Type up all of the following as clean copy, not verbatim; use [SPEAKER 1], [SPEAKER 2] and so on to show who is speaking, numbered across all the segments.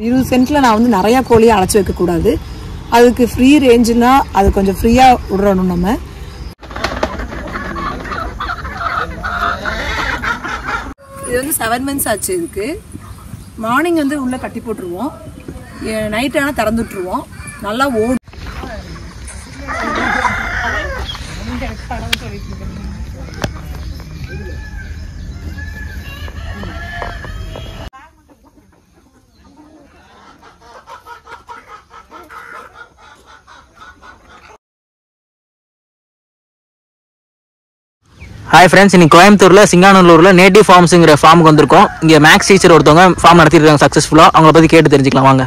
[SPEAKER 1] 20 சென்ட்ல நான் வந்து நிறைய கோழியை அழைச்சி வைக்க கூடாது. அதுக்கு ஃப்ரீ ரேஞ்சுனா அது கொஞ்சம் ஃப்ரீயா விடணும். நம்ம இது வந்து 7 months ஆச்சு. இதுக்கு மார்னிங் வந்து உள்ள கட்டி போட்டுருவோம், நைட் ஆனால் திறந்து விட்டுருவோம். நல்லா ஓடும்.
[SPEAKER 2] ஹாய் ஃப்ரெண்ட்ஸ், இன்னைக்கு கோயம்புத்தூரில் சிங்கானூரில் நேட்டிவ் ஃபார்ம்ஸுங்கிற ஃபார்முக்கு வந்திருக்கோம். இங்கே மேக்ஸ் டீச்சர் ஒருத்தவங்க ஃபார்ம் நடத்திருக்காங்க சக்ஸஸ்ஃபுல்லாக. அவங்கள பற்றி கேட்டு தெரிஞ்சுக்கலாம் வாங்க.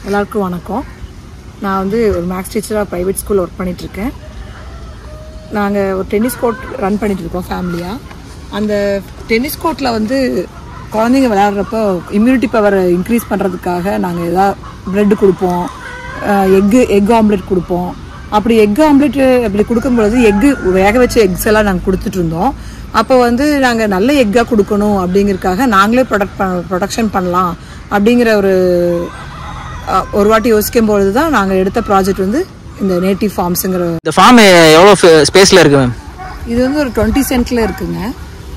[SPEAKER 1] எல்லாருக்கும் வணக்கம். நான் வந்து ஒரு மேக்ஸ் டீச்சராக ப்ரைவேட் ஸ்கூலில் ஒர்க் பண்ணிகிட்ருக்கேன். நாங்கள் ஒரு டென்னிஸ் கோர்ட் ரன் பண்ணிகிட்ருக்கோம் ஃபேமிலியாக. அந்த டென்னிஸ் கோர்ட்டில் வந்து குழந்தைங்க விளையாடுறப்போ இம்யூனிட்டி பவரை இன்க்ரீஸ் பண்ணுறதுக்காக நாங்கள் எதாவது ப்ரெட்டு கொடுப்போம், எக் ஆம்லெட் கொடுப்போம். அப்படி எக் ஆம்லெட் அப்படி கொடுக்கும்பொழுது வேக வச்ச எக்ஸ் எல்லாம் நாங்கள் கொடுத்துட்டு இருந்தோம். அப்போ வந்து நாங்கள் நல்ல எக்காக கொடுக்கணும் அப்படிங்கிறதுக்காக நாங்களே ப்ரொடக்ஷன் பண்ணலாம் அப்படிங்கிற ஒரு வாட்டி யோசிக்கும்பொழுது தான் நாங்கள் எடுத்த ப்ராஜெக்ட் வந்து இந்த நேட்டிவ் ஃபார்ம்ஸுங்கிற.
[SPEAKER 2] இந்த ஃபார்ம் எவ்வளோ ஸ்பேஸில் இருக்குது மேம்?
[SPEAKER 1] இது வந்து ஒரு 20 சென்ட்டில் இருக்குங்க.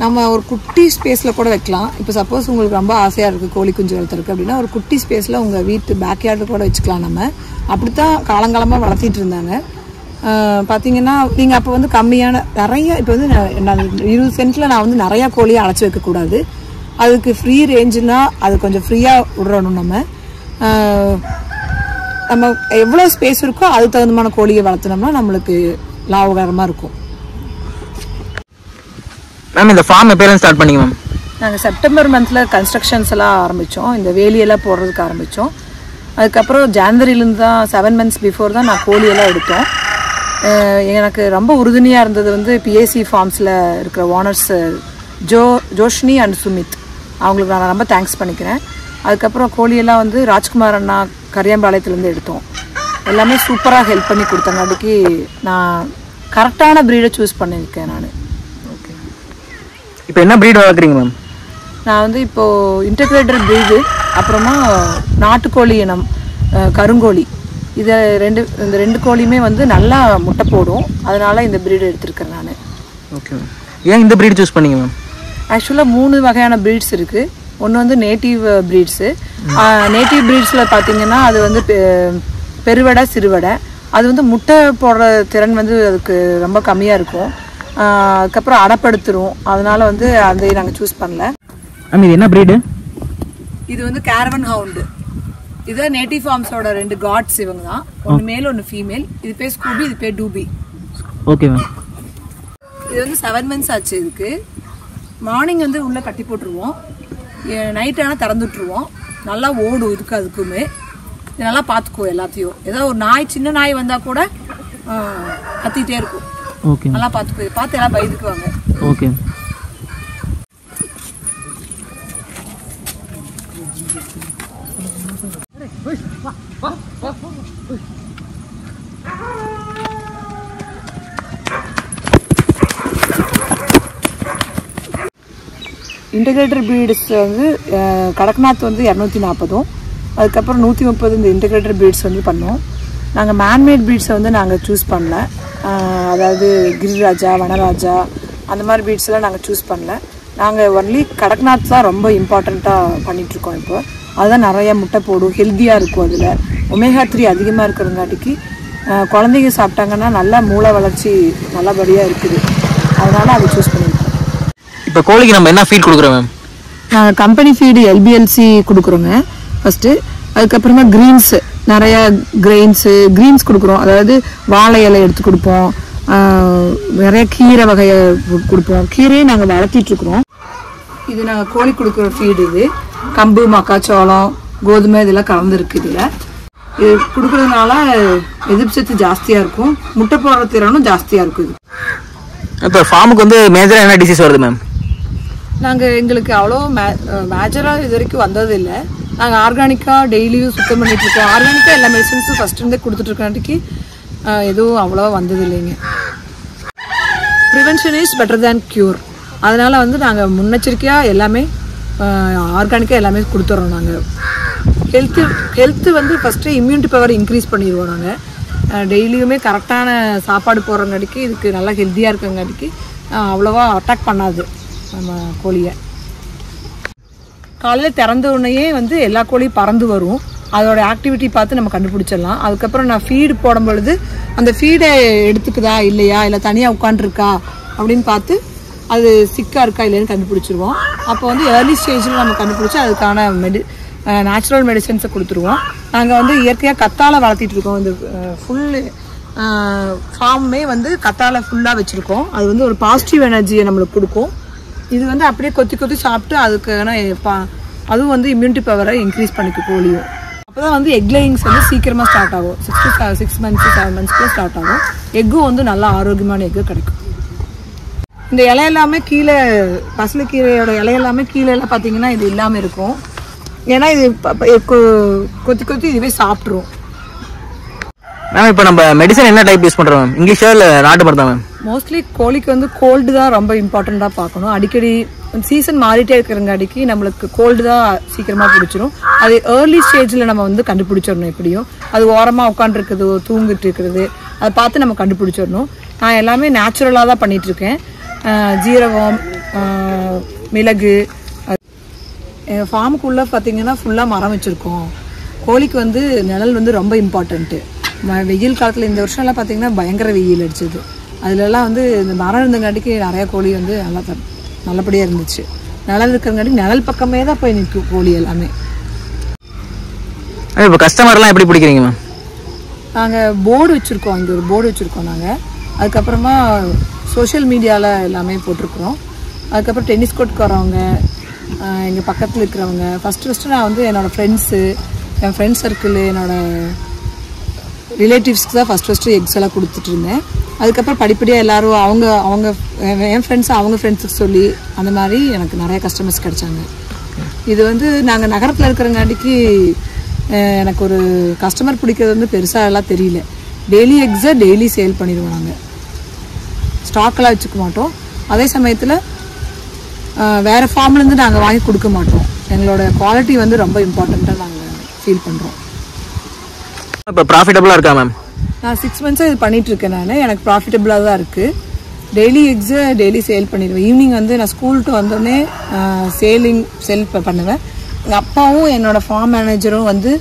[SPEAKER 1] நம்ம ஒரு குட்டி ஸ்பேஸில் கூட வைக்கலாம். இப்போ சப்போஸ் உங்களுக்கு ரொம்ப ஆசையாக இருக்குது கோழி குஞ்சு வளர்த்துருக்கு அப்படின்னா ஒரு குட்டி ஸ்பேஸில் உங்கள் வீட்டு பேக்யார்டில் கூட வச்சுக்கலாம். நம்ம அப்படித்தான் காலங்காலமாக வளர்த்திட்டு இருந்தாங்க. பார்த்தீங்கன்னா நீங்கள் அப்போ வந்து கம்மியான நிறைய இப்போ வந்து நான் 20 சென்ட்டில் நான் வந்து நிறையா கோழியை அழைச்சி வைக்கக்கூடாது. அதுக்கு ஃப்ரீ ரேஞ்சுனா அது கொஞ்சம் ஃப்ரீயாக விடணும். நம்ம எவ்வளோ ஸ்பேஸ் இருக்கோ அதுக்கு தகுந்தமான கோழியை வளர்த்துனோம்னா நம்மளுக்கு லாபகரமாக இருக்கும்.
[SPEAKER 2] மேம் இந்த ஃபார்ம் எப்போ ஸ்டார்ட் பண்ணிங்க மேம்?
[SPEAKER 1] நாங்கள் செப்டம்பர் மந்தில் கன்ஸ்ட்ரக்ஷன்ஸ் எல்லாம் ஆரம்பித்தோம், இந்த வேலியெல்லாம் போடுறதுக்கு ஆரம்பித்தோம். அதுக்கப்புறம் ஜான்வரியிலேருந்து தான் 7 months பிஃபோர் தான் நான் கோழியெல்லாம் எடுத்தோம். எனக்கு ரொம்ப உறுதுணையாக இருந்தது வந்து பிஏசி ஃபார்ம்ஸில் இருக்கிற ஓனர்ஸ் ஜோஷ்னி அண்ட் சுமித். அவங்களுக்கு நான் ரொம்ப தேங்க்ஸ் பண்ணிக்கிறேன். அதுக்கப்புறம் கோழியெல்லாம் வந்து ராஜ்குமார் அண்ணா கரியாம்பாளையத்துலேருந்து எடுத்தோம். எல்லாமே சூப்பராக ஹெல்ப் பண்ணி கொடுத்தங்காட்டிக்கு நான் கரெக்டான ப்ரீடை சூஸ் பண்ணியிருக்கேன். நான்
[SPEAKER 2] இப்போ என்ன ப்ரீட் வளர்க்குறீங்க மேம்?
[SPEAKER 1] நான் வந்து இப்போது இன்டெகிரேட்டட் ப்ரீடு, அப்புறமா நாட்டுக்கோழி இனம் கருங்கோழி, இந்த ரெண்டு கோழியுமே வந்து நல்லா முட்டை போடும். அதனால் இந்த ப்ரீடு எடுத்திருக்கேன் நான்.
[SPEAKER 2] Okay ma'am. ஏன் இந்த ப்ரீடு சூஸ் பண்ணிங்க மேம்?
[SPEAKER 1] ஆக்சுவலாக 3 வகையான ப்ரீட்ஸ் இருக்குது. ஒன்று வந்து நேட்டிவ் ப்ரீட்ஸு. நேட்டிவ் ப்ரீட்ஸில் பார்த்தீங்கன்னா அது வந்து பெருவடை சிறுவடை. அது வந்து முட்டை போடுற திறன் வந்து அதுக்கு ரொம்ப கம்மியாக இருக்கும். அதுக்கப்புறம் அடப்படுத்துரும். அதனால் வந்து அதை நாங்கள் சூஸ் பண்ணல.
[SPEAKER 2] மேம் இது என்ன ப்ரீடு?
[SPEAKER 1] இது வந்து கேரவன் ஹவுண்டு. இது நேட்டிவ் ஃபார்ம்ஸோட 2 காட்ஸ். இவங்க தான், ஒன்று மேல் ஒன்று ஃபீமேல். இது பேர் ஸ்கூபி, இது பேர் டூபி.
[SPEAKER 2] Okay ma'am.
[SPEAKER 1] இது வந்து 7 months ஆச்சு. இதுக்கு மார்னிங் வந்து உள்ளே கட்டி போட்டுருவோம், நைட் ஆனால் திறந்து விட்டுருவோம். நல்லா ஓடும். அதுக்குமே இது நல்லா பார்த்துக்குவோம் எல்லாத்தையும். ஏதாவது ஒரு நாய், சின்ன நாய் வந்தால் கூட கத்திக்கிட்டே இருக்கும்.
[SPEAKER 2] ஓகே,
[SPEAKER 1] நல்லா பார்த்து எல்லாம் பயந்துக்குவாங்க.
[SPEAKER 2] ஓகே.
[SPEAKER 1] இன்டெகிரேட்டட் ப்ரீட்ஸ் வந்து கடக்நாத் வந்து 240, அதுக்கப்புறம் 130 இந்த இன்டெகிரேட்டட் ப்ரீட்ஸ் வந்து பண்ணோம். நாங்கள் மேன்மேட் ப்ரீட்ஸை வந்து நாங்கள் சூஸ் பண்ணல. அதாவது கிரிராஜா, வனராஜா அந்த மாதிரி ப்ரீட்ஸ்லாம் நாங்கள் சூஸ் பண்ணல. நாங்கள் ஒன்லி கடக்நாத் தான் ரொம்ப இம்பார்ட்டண்ட்டாக பண்ணிகிட்ருக்கோம். இப்போ அதுதான் நிறையா முட்டை போடும், ஹெல்த்தியாக இருக்கும். அதில் ஒமேகா 3 அதிகமாக இருக்கிறங்காட்டிக்கு குழந்தைங்க சாப்பிட்டாங்கன்னா நல்லா மூளை வளர்ச்சி நல்லபடியாக இருக்குது. அதனால் அதை சூஸ் பண்ணியிருக்கோம்.
[SPEAKER 2] இப்போ கோழிக்கு நம்ம என்ன ஃபீட் கொடுக்குறோம் மேம்?
[SPEAKER 1] நாங்கள் கம்பெனி ஃபீடு LBLC கொடுக்குறோங்க ஃபஸ்ட்டு. அதுக்கப்புறமா க்ரீன்ஸு, நிறையா க்ரீன்ஸ் கொடுக்குறோம். அதாவது வாழை இலை எடுத்து கொடுப்போம், நிறைய கீரை வகையை கொடுப்போம். கீரையை நாங்கள் வளர்த்திட்ருக்குறோம். இது நாங்கள் கோழி கொடுக்குற ஃபீடு. இது கம்பு, மக்காச்சோளம், கோதுமை இதெல்லாம் கலந்துருக்கு. இதில் இது கொடுக்குறதுனால எதிர்ப்பு சக்தி ஜாஸ்தியாக இருக்கும், முட்டை போடுற திறனும் ஜாஸ்தியாக இருக்கும். இது
[SPEAKER 2] இப்போ ஃபார்முக்கு வந்து மேஜராக என்ன டிசீஸ் வருது மேம்?
[SPEAKER 1] எங்களுக்கு அவ்வளோ மேஜராக இது வரைக்கும் வந்தது இல்லை. நாங்கள் ஆர்கானிக்காக டெய்லியும் சுத்தம் பண்ணிகிட்ருக்கோம். ஆர்கானிக்காக எல்லா மெடிசன்ஸும் ஃபஸ்ட்டுருந்தே கொடுத்துட்ருக்காண்டிக்கு எதுவும் அவ்வளோவா வந்தது இல்லைங்க. Prevention is better than cure. அதனால் வந்து நாங்கள் முன்னெச்சரிக்கையாக எல்லாமே ஆர்கானிக்காக எல்லாமே கொடுத்துட்றோம். நாங்கள் ஹெல்த்து வந்து ஃபஸ்ட்டு இம்யூனிட்டி பவர் இன்க்ரீஸ் பண்ணிடுவோம் நாங்கள். டெய்லியுமே கரெக்டான சாப்பாடு போடுறங்காட்டிக்கு இதுக்கு நல்லா ஹெல்த்தியாக இருக்கங்காட்டிக்கு அவ்வளோவா அட்டாக் பண்ணாது நம்ம கோழியை. காலையில் திறந்த உடனேயே வந்து எல்லா கோழியும் பறந்து வரும். அதோட ஆக்டிவிட்டி பார்த்து நம்ம கண்டுபிடிச்சிடலாம். அதுக்கப்புறம் நான் ஃபீடு போடும் பொழுது அந்த ஃபீடை எடுத்துக்குதா இல்லையா, இல்லை தனியாக உட்காந்துருக்கா அப்படின்னு பார்த்து அது சிக்காக இருக்கா இல்லைன்னு கண்டுபிடிச்சிருவோம். அப்போ வந்து ஏர்லி ஸ்டேஜில் நம்ம கண்டுபிடிச்சி அதுக்கான நேச்சுரல் மெடிசன்ஸை கொடுத்துருவோம். நாங்கள் வந்து இயற்கையாக கத்தாழை வளர்த்திட்டு இருக்கோம். இந்த ஃபுல் ஃபார்மே வந்து கத்தாழை ஃபுல்லாக வச்சுருக்கோம். அது வந்து ஒரு பாசிட்டிவ் எனர்ஜியை நம்மளுக்கு கொடுக்கும். இது வந்து அப்படியே கொத்தி கொத்தி சாப்பிட்டு அதுக்கான அதுவும் வந்து இம்யூனிட்டி பவரை இன்க்ரீஸ் பண்ணிக்கும் கோழியும். அப்போ தான் வந்து எக் லேயிங்ஸ் வந்து சீக்கிரமாக ஸ்டார்ட் ஆகும். 6 months 7 months ஸ்டார்ட் ஆகும். எக்கும் வந்து நல்லா ஆரோக்கியமான எக்கு கிடைக்கும். இந்த இலை எல்லாமே கீழே பசலைக்கீரையோட இலை எல்லாமே கீழே எல்லாம் பார்த்தீங்கன்னா இது இல்லாமல் இருக்கும். ஏன்னா இது கொத்தி கொத்தி இதுவே சாப்பிட்ரும்.
[SPEAKER 2] மேம் இப்போ நம்ம மெடிசன் என்ன டைப் யூஸ் பண்ணுறோம் மேம்? இங்கிலீஷா இல்லை நாட்டு மருந்து மேம்?
[SPEAKER 1] மோஸ்ட்லி கோழிக்கு வந்து கோல்டு தான் ரொம்ப இம்பார்ட்டண்ட்டாக பார்க்கணும். அடிக்கடி சீசன் மாறிட்டே இருக்கிறங்காடிக்கு நம்மளுக்கு கோல்டு தான் சீக்கிரமாக பிடிச்சிரும். அது ஏர்லி ஸ்டேஜில் நம்ம வந்து கண்டுபிடிச்சிடணும். எப்படியும் அது ஓரமாக உட்காந்துருக்குது, தூங்கிட்டு இருக்கிறது, அதை பார்த்து நம்ம கண்டுபிடிச்சிடணும். நான் எல்லாமே நேச்சுரலாக தான் பண்ணிகிட்ருக்கேன். ஜீரகம், மிளகு. எங்கள் ஃபார்முக்குள்ளே பார்த்தீங்கன்னா ஃபுல்லாக மரம் வச்சுருக்கோம். கோழிக்கு வந்து நிழல் வந்து ரொம்ப இம்பார்ட்டண்ட்டு. வெயில் காலத்தில் இந்த வருஷம்லாம் பார்த்தீங்கன்னா பயங்கர வெயில் அடிச்சது. அதிலெல்லாம் வந்து இந்த மரம் இருந்தங்காட்டிக்கு நிறையா கோழி வந்து நல்லபடியாக இருந்துச்சு. நிழல் இருக்கிறங்காட்டி நிழல் பக்கமே தான் போய் நிற்கும் கோழி எல்லாமே.
[SPEAKER 2] இப்போ கஸ்டமர்லாம் எப்படி பிடிக்கிறீங்க மேம்?
[SPEAKER 1] நாங்கள் போர்டு வச்சுருக்கோம். இங்கே ஒரு போர்டு வச்சுருக்கோம் நாங்கள். அதுக்கப்புறமா சோஷியல் மீடியாவில் எல்லாமே போட்டிருக்கிறோம். அதுக்கப்புறம் டென்னிஸ் கோர்ட்டுக்கு வரவங்க, எங்கள் பக்கத்தில் இருக்கிறவங்க, ஃபஸ்ட்டு நான் வந்து என்னோடய ஃப்ரெண்ட்ஸு, என் ஃப்ரெண்ட்ஸ் சர்க்கிள், என்னோடய ரிலேட்டிவ்ஸ்க்கு தான் ஃபஸ்ட்டு எக்ஸ் எல்லாம் கொடுத்துட்டு இருந்தேன். அதுக்கப்புறம் படிப்படியாக எல்லோரும் அவங்க என் ஃப்ரெண்ட்ஸ் அவங்க ஃப்ரெண்ட்ஸுக்கு சொல்லி அந்த மாதிரி எனக்கு நிறைய கஸ்டமர்ஸ் கிடைச்சாங்க. இது வந்து நாங்கள் நகரத்தில் இருக்கிறங்காட்டிக்கு எனக்கு ஒரு கஸ்டமர் பிடிக்கிறது வந்து பெருசாக எல்லாம் தெரியல. டெய்லி எக்ஸை டெய்லி சேல் பண்ணிடுவோம். நாங்கள் ஸ்டாக்கெல்லாம் வச்சுக்க மாட்டோம். அதே சமயத்தில் வேறு ஃபார்ம்லேருந்து நாங்கள் வாங்கி கொடுக்க மாட்டோம். எங்களோட குவாலிட்டி வந்து ரொம்ப இம்பார்ட்டண்ட்டாக நாங்கள் ஃபீல் பண்ணுறோம்.
[SPEAKER 2] இப்போ ப்ராஃபிட்டபுளாக இருக்கா மேம்?
[SPEAKER 1] நான் 6 months இது பண்ணிகிட்ருக்கேன். எனக்கு ப்ராஃபிட்டபுளாக தான் இருக்குது. டெய்லி எக்ஸை டெய்லி சேல் பண்ணிடுவேன். ஈவினிங் வந்து நான் ஸ்கூல்ட்டு வந்தோடனே சேல் பண்ணுவேன். எங்கள் அப்பாவும் என்னோடய ஃபார்ம் மேனேஜரும் வந்து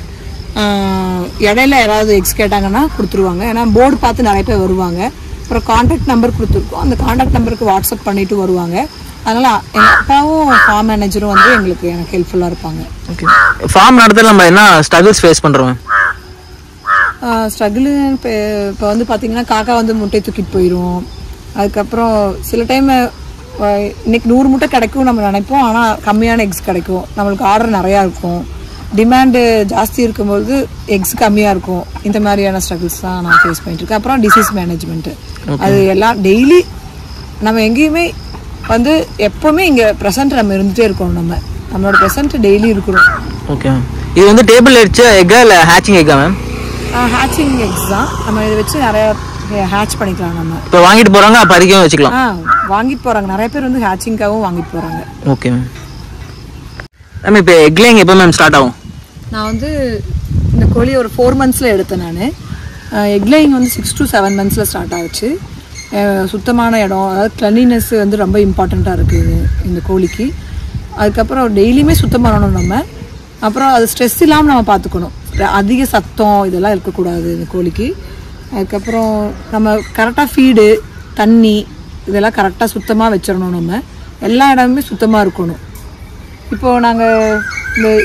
[SPEAKER 1] இடையில யாராவது எக்ஸ் கேட்டாங்கன்னா கொடுத்துருவாங்க. ஏன்னா போர்டு பார்த்து நிறைய பேர் வருவாங்க. அப்புறம் கான்டாக்ட் நம்பர் கொடுத்துருக்கோம். அந்த கான்டாக்ட் நம்பருக்கு வாட்ஸ்அப் பண்ணிவிட்டு வருவாங்க. அதனால் எங்கள் அப்பாவும் ஃபார்ம் மேனேஜரும் வந்து எனக்கு ஹெல்ப்ஃபுல்லாக இருப்பாங்க.
[SPEAKER 2] ஓகே. ஃபார்ம் நடத்த நம்ம என்ன ஸ்ட்ரகிள்ஸ் ஃபேஸ் பண்ணுறோம்?
[SPEAKER 1] ஸ்ட்ரகிள் இப்போ வந்து பார்த்திங்கன்னா காக்கா வந்து முட்டை தூக்கிட்டு போயிடும். அதுக்கப்புறம் சில டைம் இன்றைக்கி 100 முட்டை கிடைக்கும் நம்ம நினைப்போம். ஆனால் கம்மியான எக்ஸ் கிடைக்கும். நம்மளுக்கு ஆர்டர் நிறையா இருக்கும். டிமாண்டு ஜாஸ்தி இருக்கும்போது எக்ஸ் கம்மியாக இருக்கும். இந்த மாதிரியான ஸ்ட்ரகிள்ஸ் தான் நான் ஃபேஸ் பண்ணிட்டுருக்கேன். அப்புறம் டிசீஸ் மேனேஜ்மெண்ட்டு, அது எல்லாம் டெய்லி நம்ம எங்கேயுமே வந்து எப்போவுமே இங்கே ப்ரெசென்ட் நம்ம இருந்துகிட்டே இருக்கணும். நம்மளோட ப்ரெசென்ட் டெய்லி இருக்கணும்.
[SPEAKER 2] ஓகே. இது வந்து டேபிள் அடிச்ச எக்கா இல்லை ஹேச்சிங் எக்கா மேம்?
[SPEAKER 1] ஹேச்சிங் எக்ஸ் தான். நம்ம இதை வச்சு நிறைய ஹேட்ச் பண்ணிக்கலாம். நம்ம
[SPEAKER 2] இப்போ வாங்கிட்டு போகிறாங்க, அப்போ அதிகம் வச்சுக்கலாம்.
[SPEAKER 1] வாங்கிட்டு போகிறாங்க. நிறைய பேர் வந்து ஹேச்சிங்காகவும் வாங்கிட்டு போகிறாங்க.
[SPEAKER 2] Okay ma'am. மேம் இப்போ எக் லேயிங் எப்போ மேம் ஸ்டார்ட் ஆகும்?
[SPEAKER 1] நான் வந்து இந்த கோழி ஒரு 4 months எடுத்தேன். நான் எக் லேயிங் வந்து 6 to 7 months ஸ்டார்ட் ஆச்சு. சுத்தமான இடம், அதாவது கிளீனினஸ் வந்து ரொம்ப இம்பார்ட்டண்ட்டாக இருக்குது இந்த கோழிக்கு. அதுக்கப்புறம் டெய்லியுமே சுத்தம் பண்ணணும் நம்ம. அப்புறம் அது ஸ்ட்ரெஸ் இல்லாமல் நம்ம பார்த்துக்கணும். அதிக சத்தம் இதெல்லாம் இருக்கக்கூடாது இந்த கோழிக்கு. அதுக்கப்புறம் நம்ம கரெக்டாக ஃபீடு, தண்ணி இதெல்லாம் கரெக்டாக சுத்தமாக வச்சிடணும். நம்ம எல்லா இடமுமே சுத்தமாக இருக்கணும். இப்போது நாங்கள்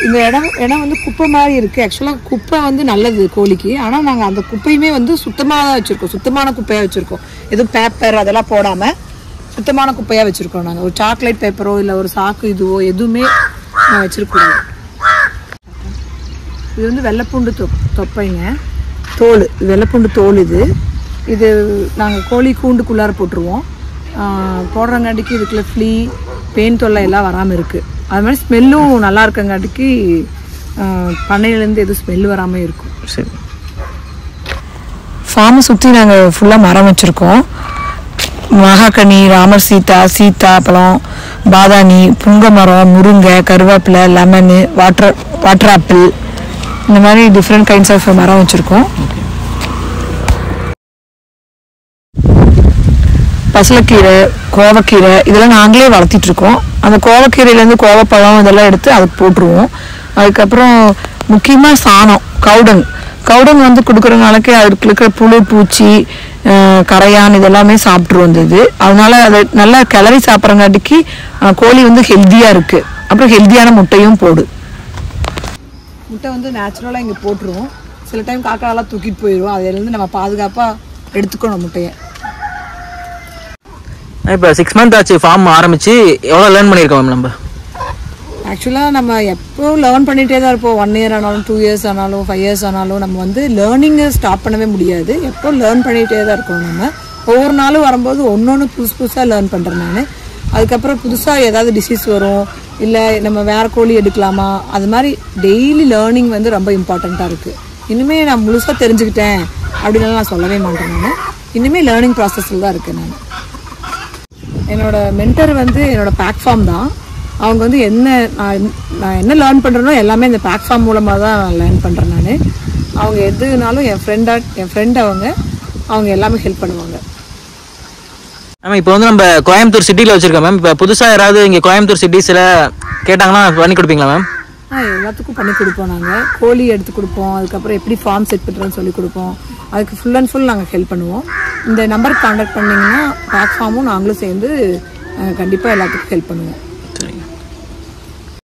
[SPEAKER 1] இந்த இடம் வந்து குப்பை மாதிரி இருக்குது. ஆக்சுவலாக குப்பை வந்து நல்லது கோழிக்கு. ஆனால் நாங்கள் அந்த குப்பையுமே வந்து சுத்தமாக தான் வச்சுருக்கோம். சுத்தமான குப்பையாக வச்சுருக்கோம். எதுவும் பேப்பர் அதெல்லாம் போடாமல் சுத்தமான குப்பையாக வச்சுருக்கோம். நாங்கள் ஒரு சாக்லேட் பேப்பரோ இல்லை ஒரு சாக்கு இதுவோ எதுவுமே நான் வச்சுருக்கூடாது. இது வந்து வெள்ளைப்பூண்டு தொப்பைங்க, தோல், வெள்ளைப்பூண்டு தோல். இது நாங்கள் கோழி கூண்டுக்குள்ளார போட்டுருவோம். போடுறங்காட்டிக்கு இதுக்குள்ள ஃப்ளீ, பெயின் தொல்லை எல்லாம் வராமல் இருக்குது. அது மாதிரி ஸ்மெல்லும் நல்லா இருக்கங்காட்டிக்கு பண்ணையிலேருந்து எதுவும் ஸ்மெல் வராமல் இருக்கும்.
[SPEAKER 2] சரி.
[SPEAKER 1] ஃபார்மை சுற்றி நாங்கள் ஃபுல்லாக மரம் வச்சுருக்கோம். மகாகனி, ராமர் சீதா, சீத்தாப்பழம், பாதாணி, புங்க மரம், முருங்கை, கருவேப்பிலை, லெமனு, வாட்டர் ஆப்பிள் இந்த மாதிரி டிஃப்ரெண்ட் கைண்ட்ஸ் ஆஃப் மரம் வச்சுருக்கோம். பசலைக்கீரை, கோவக்கீரை இதெல்லாம் நாங்களே வளர்த்திட்ருக்கோம். அந்த கோவக்கீரையிலேருந்து கோவப்பழம் இதெல்லாம் எடுத்து அதுக்கு போட்டுருவோம். அதுக்கப்புறம் முக்கியமாக சாணம், கவுடன் வந்து கொடுக்குறதுனாலக்கே அதுக்கு இருக்கிற புழு, பூச்சி, கரையான் இதெல்லாமே சாப்பிட்ரு வந்தது. அதனால அதை நல்லா கிளறி சாப்பிட்றங்காட்டிக்கு கோழி வந்து ஹெல்த்தியாக இருக்குது. அப்புறம் ஹெல்த்தியான முட்டையும் போடு. முட்டை வந்து நேச்சுரலாக இங்கே போட்டுருவோம். சில டைம் காக்காலாம் தூக்கிட்டு போயிடுவோம். அதிலேருந்து நம்ம பாதுகாப்பாக எடுத்துக்கணும் முட்டையை.
[SPEAKER 2] இப்போ 6 months ஆச்சு ஃபார்ம் ஆரம்பிச்சு. எவ்வளோ லேர்ன் பண்ணியிருக்கோம் மேம் நம்ம?
[SPEAKER 1] ஆக்சுவலாக நம்ம எப்போ லேர்ன் பண்ணிகிட்டே தான் இருப்போம். 1 year ஆனாலும் 2 years ஆனாலும் 5 years ஆனாலும் நம்ம வந்து லேர்னிங்கை ஸ்டாப் பண்ணவே முடியாது. எப்போ லேர்ன் பண்ணிகிட்டே தான் இருக்கோம். நம்ம ஒவ்வொரு நாளும் வரும்போது ஒன்று புதுசாக லேர்ன் பண்ணுறேன் நான். அதுக்கப்புறம் புதுசாக ஏதாவது டிசீஸ் வரும், இல்லை நம்ம வேறு கோழி எடுக்கலாமா, அது மாதிரி டெய்லி லேர்னிங் வந்து ரொம்ப இம்பார்ட்டண்ட்டாக இருக்குது. இனிமேல் நான் முழுசாக தெரிஞ்சுக்கிட்டேன் அப்படின்னால நான் சொல்லவே மாட்டேன். நான் இனிமேல் லேர்னிங் ப்ராசஸில் தான் இருக்கேன். நான் என்னோடய மென்டர் வந்து என்னோடய பேக் ஃபார்ம் தான். அவங்க வந்து நான் என்ன லேர்ன் பண்ணுறேனோ எல்லாமே இந்த பேக் ஃபார்ம் மூலமாக தான் லேர்ன் பண்ணுறேன். நான் அவங்க எதுனாலும் என் ஃப்ரெண்ட் அவங்க எல்லாமே ஹெல்ப் பண்ணுவாங்க.
[SPEAKER 2] மேம் இப்போ வந்து நம்ம கோயம்புத்தூர் சிட்டியில் வச்சுருக்கோம் மேம். இப்போ புதுசாக யாராவது இங்கே கோயம்புத்தூர் சிட்டிஸில் கேட்டாங்கன்னா பண்ணி கொடுப்பீங்களா மேம்?
[SPEAKER 1] எல்லாத்துக்கும் பண்ணி கொடுப்போம். நாங்கள் கோழி எடுத்து கொடுப்போம். அதுக்கப்புறம் எப்படி ஃபார்ம் செட் பண்ணுறதுன்னு சொல்லி கொடுப்போம். அதுக்கு ஃபுல் அண்ட் ஃபுல் நாங்கள் ஹெல்ப் பண்ணுவோம். இந்த நம்பருக்கு கான்டாக்ட் பண்ணிங்கன்னா பேக் ஃபார்மும் நாங்களும் சேர்ந்து கண்டிப்பாக எல்லாத்துக்கும் ஹெல்ப் பண்ணுவோம்.